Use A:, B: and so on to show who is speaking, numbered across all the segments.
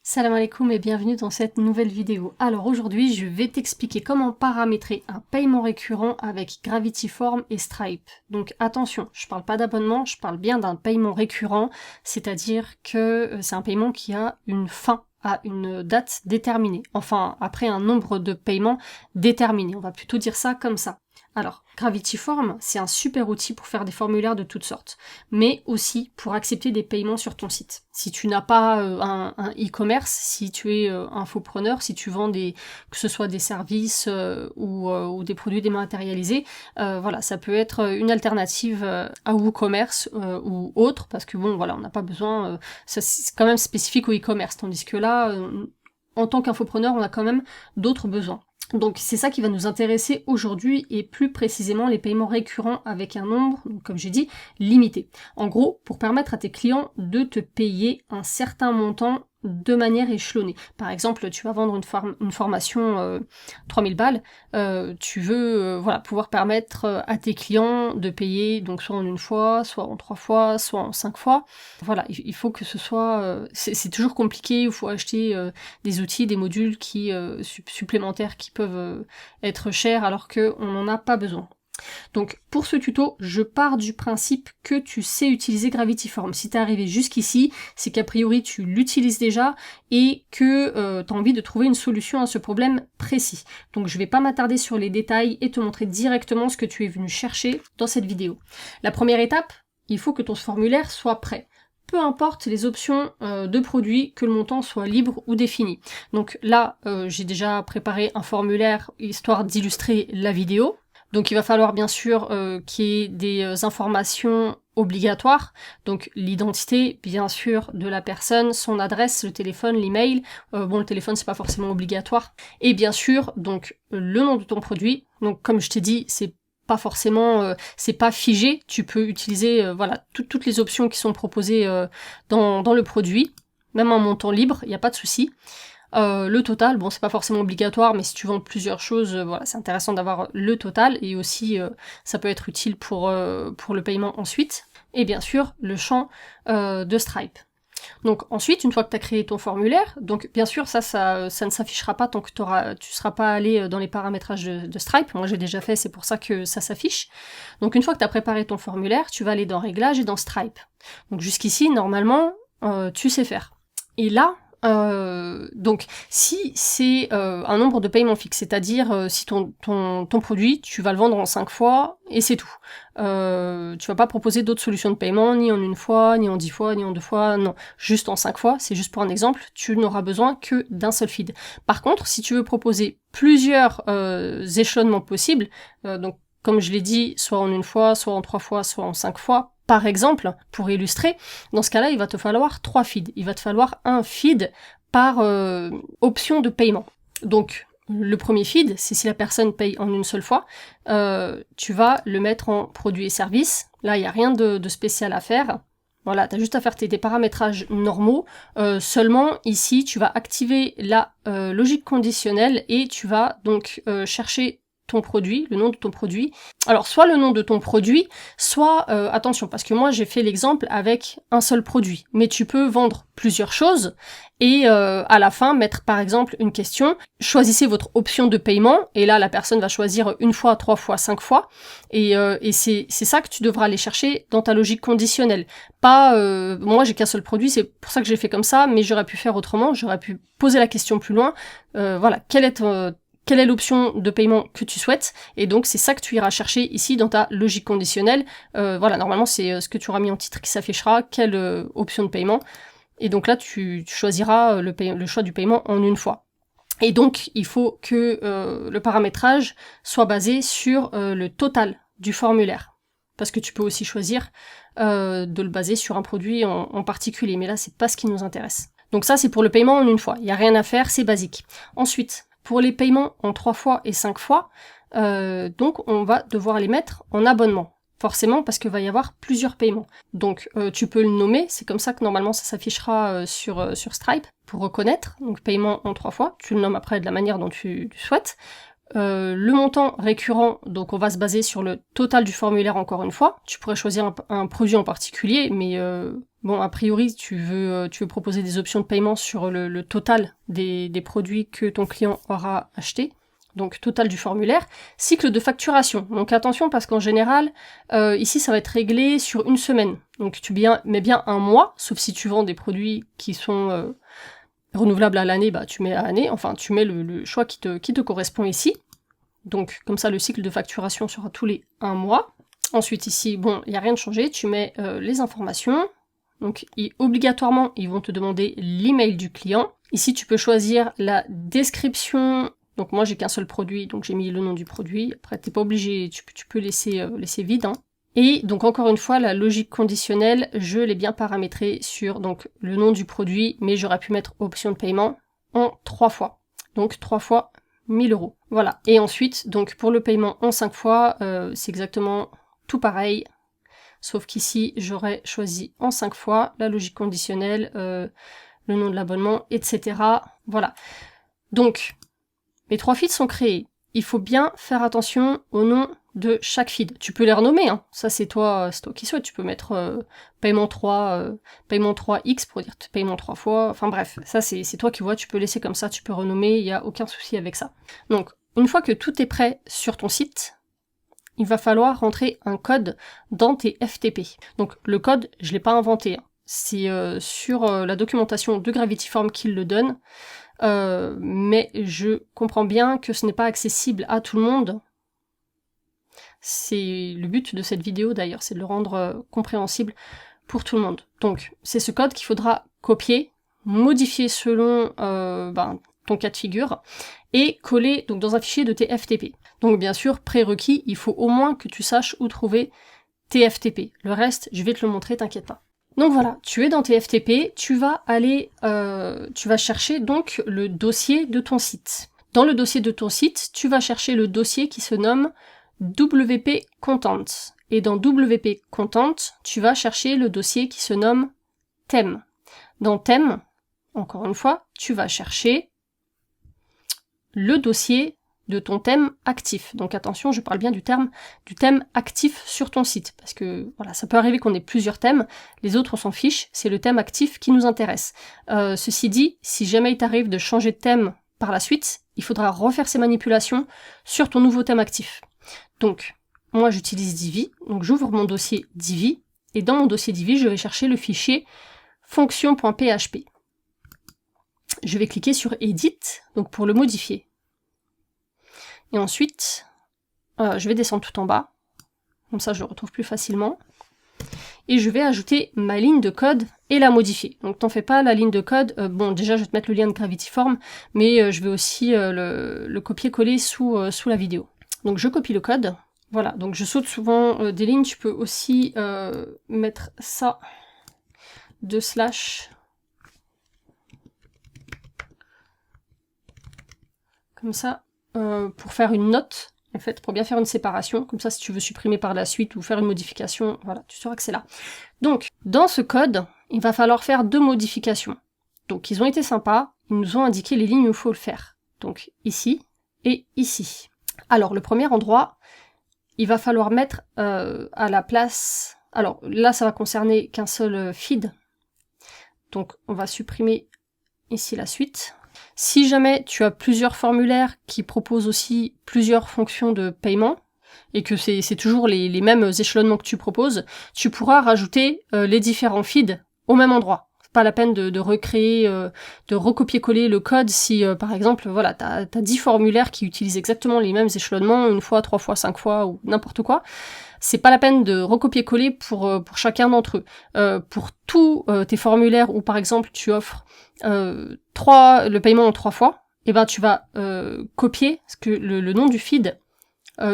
A: Salam alaikum et bienvenue dans cette nouvelle vidéo. Alors aujourd'hui, je vais t'expliquer comment paramétrer un paiement récurrent avec Gravity Form et Stripe. Donc attention, je parle pas d'abonnement, je parle bien d'un paiement récurrent, c'est-à-dire que c'est un paiement qui a une fin, à une date déterminée. Enfin, après un nombre de paiements déterminé, on va plutôt dire ça comme ça. Alors, Gravity Form, c'est un super outil pour faire des formulaires de toutes sortes, mais aussi pour accepter des paiements sur ton site. Si tu n'as pas un e-commerce, si tu es infopreneur, si tu vends que ce soit des services ou des produits dématérialisés, voilà, ça peut être une alternative à WooCommerce ou autre, parce que bon, voilà, on n'a pas besoin, ça c'est quand même spécifique au e-commerce, tandis que là, en tant qu'infopreneur, on a quand même d'autres besoins. Donc c'est ça qui va nous intéresser aujourd'hui et plus précisément les paiements récurrents avec un nombre, donc comme j'ai dit, limité. En gros, pour permettre à tes clients de te payer un certain montant de manière échelonnée. Par exemple, tu vas vendre une formation 3000 balles, tu veux voilà, pouvoir permettre à tes clients de payer donc soit en une fois, soit en 3 fois, soit en 5 fois. Voilà, il faut que ce soit... c'est toujours compliqué, il faut acheter des outils, des modules supplémentaires qui peuvent être chers alors qu'on n'en a pas besoin. Donc pour ce tuto, je pars du principe que tu sais utiliser Gravity Form. Si t'es arrivé jusqu'ici, c'est qu'a priori tu l'utilises déjà et que tu as envie de trouver une solution à ce problème précis. Donc je vais pas m'attarder sur les détails et te montrer directement ce que tu es venu chercher dans cette vidéo. La première étape, il faut que ton formulaire soit prêt. Peu importe les options de produits, que le montant soit libre ou défini. Donc là, j'ai déjà préparé un formulaire histoire d'illustrer la vidéo. Donc il va falloir bien sûr qu'il y ait des informations obligatoires, donc l'identité bien sûr de la personne, son adresse, le téléphone, l'email, bon le téléphone c'est pas forcément obligatoire, et bien sûr donc le nom de ton produit, donc comme je t'ai dit c'est pas forcément, c'est pas figé, tu peux utiliser voilà toutes les options qui sont proposées dans le produit, même un montant libre, il n'y a pas de souci. Le total, bon c'est pas forcément obligatoire, mais si tu vends plusieurs choses, voilà, c'est intéressant d'avoir le total, et aussi ça peut être utile pour le paiement ensuite. Et bien sûr, le champ de Stripe. Donc ensuite, une fois que tu as créé ton formulaire, donc bien sûr ça ne s'affichera pas tant que tu seras pas allé dans les paramétrages de Stripe, moi j'ai déjà fait, c'est pour ça que ça s'affiche. Donc une fois que tu as préparé ton formulaire, tu vas aller dans Réglages et dans Stripe. Donc jusqu'ici, normalement, tu sais faire. Et là, donc si c'est un nombre de paiements fixe, c'est-à-dire si ton produit, tu vas le vendre en 5 fois et c'est tout. Tu vas pas proposer d'autres solutions de paiement, ni en une fois, ni en 10 fois, ni en 2 fois, non. Juste en 5 fois, c'est juste pour un exemple, tu n'auras besoin que d'un seul feed. Par contre, si tu veux proposer plusieurs échelonnements possibles, donc comme je l'ai dit, soit en une fois, soit en 3 fois, soit en 5 fois, par exemple, pour illustrer, dans ce cas-là, il va te falloir 3 feeds. Il va te falloir un feed par option de paiement. Donc, le premier feed, c'est si la personne paye en une seule fois, tu vas le mettre en produits et services. Là, il n'y a rien de spécial à faire. Voilà, tu as juste à faire tes paramétrages normaux. Seulement, ici, tu vas activer la logique conditionnelle et tu vas donc chercher ton produit, le nom de ton produit. Alors, soit le nom de ton produit, soit, attention, parce que moi j'ai fait l'exemple avec un seul produit, mais tu peux vendre plusieurs choses et à la fin mettre par exemple une question, choisissez votre option de paiement, et là la personne va choisir une fois, 3 fois, 5 fois, et c'est ça que tu devras aller chercher dans ta logique conditionnelle. Pas, moi j'ai qu'un seul produit, c'est pour ça que j'ai fait comme ça, mais j'aurais pu faire autrement, j'aurais pu poser la question plus loin, voilà, quelle est l'option de paiement que tu souhaites, et donc c'est ça que tu iras chercher ici dans ta logique conditionnelle. Voilà, normalement c'est ce que tu auras mis en titre qui s'affichera, quelle option de paiement, et donc là tu choisiras le choix du paiement en une fois. Et donc il faut que le paramétrage soit basé sur le total du formulaire, parce que tu peux aussi choisir de le baser sur un produit en particulier, mais là c'est pas ce qui nous intéresse. Donc ça c'est pour le paiement en une fois, il n'y a rien à faire, c'est basique. Ensuite, pour les paiements en 3 fois et 5 fois, donc on va devoir les mettre en abonnement. Forcément, parce qu'il va y avoir plusieurs paiements. Donc tu peux le nommer, c'est comme ça que normalement ça s'affichera sur Stripe, pour reconnaître. Donc paiement en 3 fois, tu le nommes après de la manière dont tu souhaites. Le montant récurrent, donc on va se baser sur le total du formulaire encore une fois. Tu pourrais choisir un produit en particulier, mais bon, a priori, tu veux proposer des options de paiement sur le total des produits que ton client aura acheté. Donc, total du formulaire. Cycle de facturation. Donc, attention, parce qu'en général, ici, ça va être réglé sur une semaine. Donc, tu mets bien un mois, sauf si tu vends des produits qui sont renouvelables à l'année, bah, tu mets à l'année. Enfin, tu mets le choix qui te correspond ici. Donc, comme ça, le cycle de facturation sera tous les 1 mois. Ensuite, ici, bon, il n'y a rien de changé. Tu mets les informations. Donc, obligatoirement, ils vont te demander l'email du client. Ici, tu peux choisir la description. Donc moi j'ai qu'un seul produit, donc j'ai mis le nom du produit. Après t'es pas obligé, tu peux laisser vide. Hein. Et donc encore une fois, la logique conditionnelle, je l'ai bien paramétrée sur donc le nom du produit, mais j'aurais pu mettre option de paiement en 3 fois. Donc 3 fois 1000 €. Voilà. Et ensuite, donc pour le paiement en 5 fois, c'est exactement tout pareil. Sauf qu'ici, j'aurais choisi en 5 fois la logique conditionnelle, le nom de l'abonnement, etc. Voilà. Donc, mes 3 feeds sont créés. Il faut bien faire attention au nom de chaque feed. Tu peux les renommer, hein. Ça c'est toi qui souhaites. Tu peux mettre paiement 3, paiement 3X pour dire paiement 3 fois. Enfin bref, ça c'est toi qui vois, tu peux laisser comme ça, tu peux renommer, il n'y a aucun souci avec ça. Donc, une fois que tout est prêt sur ton site, il va falloir rentrer un code dans tes FTP. Donc le code, je ne l'ai pas inventé. Hein. C'est sur la documentation de Gravity Form qu'il le donne. Mais je comprends bien que ce n'est pas accessible à tout le monde. C'est le but de cette vidéo d'ailleurs, c'est de le rendre compréhensible pour tout le monde. Donc c'est ce code qu'il faudra copier, modifier selon ton cas de figure, et coller donc dans un fichier de tes FTP. Donc bien sûr, prérequis, il faut au moins que tu saches où trouver tes FTP. Le reste, je vais te le montrer, t'inquiète pas. Donc voilà, tu es dans tes FTP, tu vas chercher donc le dossier de ton site. Dans le dossier de ton site, tu vas chercher le dossier qui se nomme WP Content. Et dans WP Content, tu vas chercher le dossier qui se nomme thème. Dans thème, encore une fois, tu vas chercher le dossier de ton thème actif. Donc attention, je parle bien du thème actif sur ton site, parce que voilà, ça peut arriver qu'on ait plusieurs thèmes, les autres on s'en fiche, c'est le thème actif qui nous intéresse. Ceci dit, si jamais il t'arrive de changer de thème par la suite, il faudra refaire ces manipulations sur ton nouveau thème actif. Donc, moi j'utilise Divi, donc j'ouvre mon dossier Divi, et dans mon dossier Divi, je vais chercher le fichier fonction.php. Je vais cliquer sur Edit, donc pour le modifier. Et ensuite, je vais descendre tout en bas, comme ça je le retrouve plus facilement. Et je vais ajouter ma ligne de code et la modifier. Donc t'en fais pas, la ligne de code, bon déjà je vais te mettre le lien de Gravity Form, mais je vais aussi le copier-coller sous la vidéo. Donc je copie le code, voilà, donc je saute souvent des lignes, tu peux aussi mettre ça, /, comme ça, pour faire une note, en fait, pour bien faire une séparation, comme ça si tu veux supprimer par la suite ou faire une modification, voilà, tu sauras que c'est là. Donc, dans ce code, il va falloir faire 2 modifications. Donc, ils ont été sympas, ils nous ont indiqué les lignes où il faut le faire. Donc, ici et ici. Alors, le premier endroit, il va falloir mettre à la place... Alors, là, ça va concerner qu'un seul feed. Donc, on va supprimer ici la suite. Si jamais tu as plusieurs formulaires qui proposent aussi plusieurs fonctions de paiement, et que c'est toujours les mêmes échelonnements que tu proposes, tu pourras rajouter les différents feeds au même endroit. C'est pas la peine de recréer, de recopier-coller le code si, par exemple, voilà, t'as 10 formulaires qui utilisent exactement les mêmes échelonnements, 1 fois, 3 fois, 5 fois, ou n'importe quoi. C'est pas la peine de recopier-coller pour chacun d'entre eux. Pour tous tes formulaires où, par exemple, tu offres le paiement en 3 fois, et ben tu vas copier le nom du feed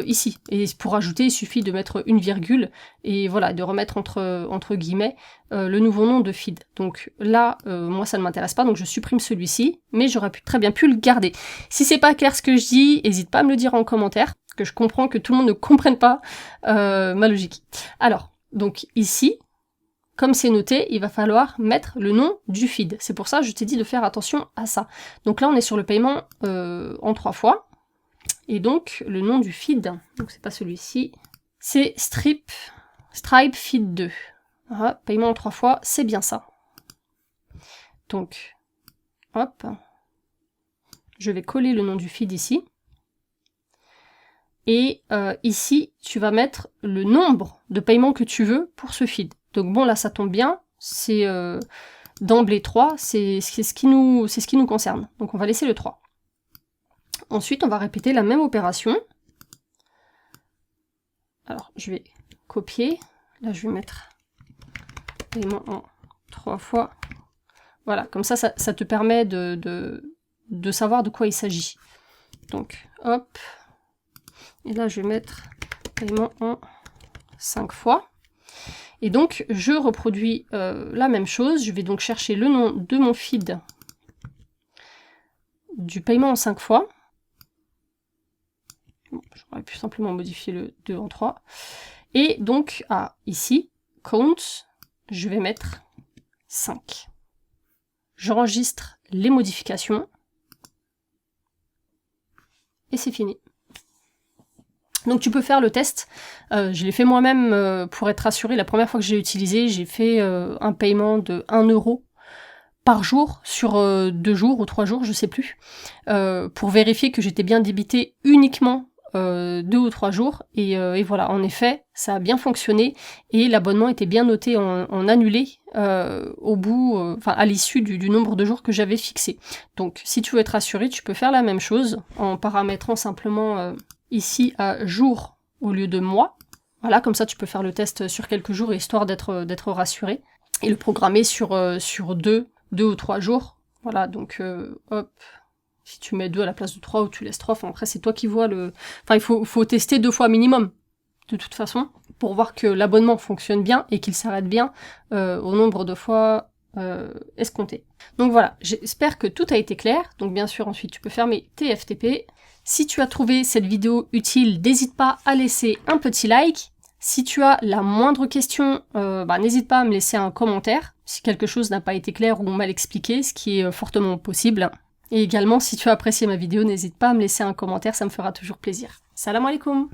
A: ici. Et pour ajouter, il suffit de mettre une virgule et voilà, de remettre entre guillemets le nouveau nom de feed. Donc là, moi ça ne m'intéresse pas, donc je supprime celui-ci, mais j'aurais très bien pu le garder. Si c'est pas clair ce que je dis, n'hésite pas à me le dire en commentaire, que je comprends que tout le monde ne comprenne pas ma logique. Alors, donc ici, comme c'est noté, il va falloir mettre le nom du feed. C'est pour ça que je t'ai dit de faire attention à ça. Donc là, on est sur le paiement en 3 fois. Et donc, le nom du feed, donc c'est pas celui-ci, c'est Stripe Feed 2. Ah, paiement en 3 fois, c'est bien ça. Donc, hop, je vais coller le nom du feed ici. Et ici, tu vas mettre le nombre de paiements que tu veux pour ce feed. Donc bon, là, ça tombe bien, c'est d'emblée 3, c'est ce qui nous concerne. Donc on va laisser le 3. Ensuite, on va répéter la même opération. Alors, je vais copier. Là, je vais mettre paiement en 3 fois. Voilà, comme ça te permet de savoir de quoi il s'agit. Donc, hop. Et là, je vais mettre paiement en 5 fois. Et donc, je reproduis la même chose. Je vais donc chercher le nom de mon feed du paiement en 5 fois. Bon, j'aurais pu simplement modifier le 2 en 3. Et donc, ici, count, je vais mettre 5. J'enregistre les modifications. Et c'est fini. Donc tu peux faire le test, je l'ai fait moi-même pour être rassurée. La première fois que j'ai utilisé, j'ai fait un paiement de 1 € par jour sur 2 jours ou 3 jours, je sais plus, pour vérifier que j'étais bien débité uniquement 2 ou 3 jours. Et voilà, en effet, ça a bien fonctionné et l'abonnement était bien noté en annulé au bout, à l'issue du nombre de jours que j'avais fixé. Donc si tu veux être rassuré, tu peux faire la même chose en paramétrant simplement ici à jour au lieu de mois. Voilà, comme ça tu peux faire le test sur quelques jours histoire d'être rassuré. Et le programmer sur 2 ou 3 jours. Voilà, donc hop, si tu mets 2 à la place de 3 ou tu laisses 3, après c'est toi qui vois le... Enfin, il faut tester 2 fois minimum, de toute façon, pour voir que l'abonnement fonctionne bien et qu'il s'arrête bien au nombre de fois escompté. Donc voilà, j'espère que tout a été clair. Donc bien sûr, ensuite tu peux fermer tes FTP. Si tu as trouvé cette vidéo utile, n'hésite pas à laisser un petit like. Si tu as la moindre question, n'hésite pas à me laisser un commentaire si quelque chose n'a pas été clair ou mal expliqué, ce qui est fortement possible. Et également, si tu as apprécié ma vidéo, n'hésite pas à me laisser un commentaire, ça me fera toujours plaisir. Salam alaikum!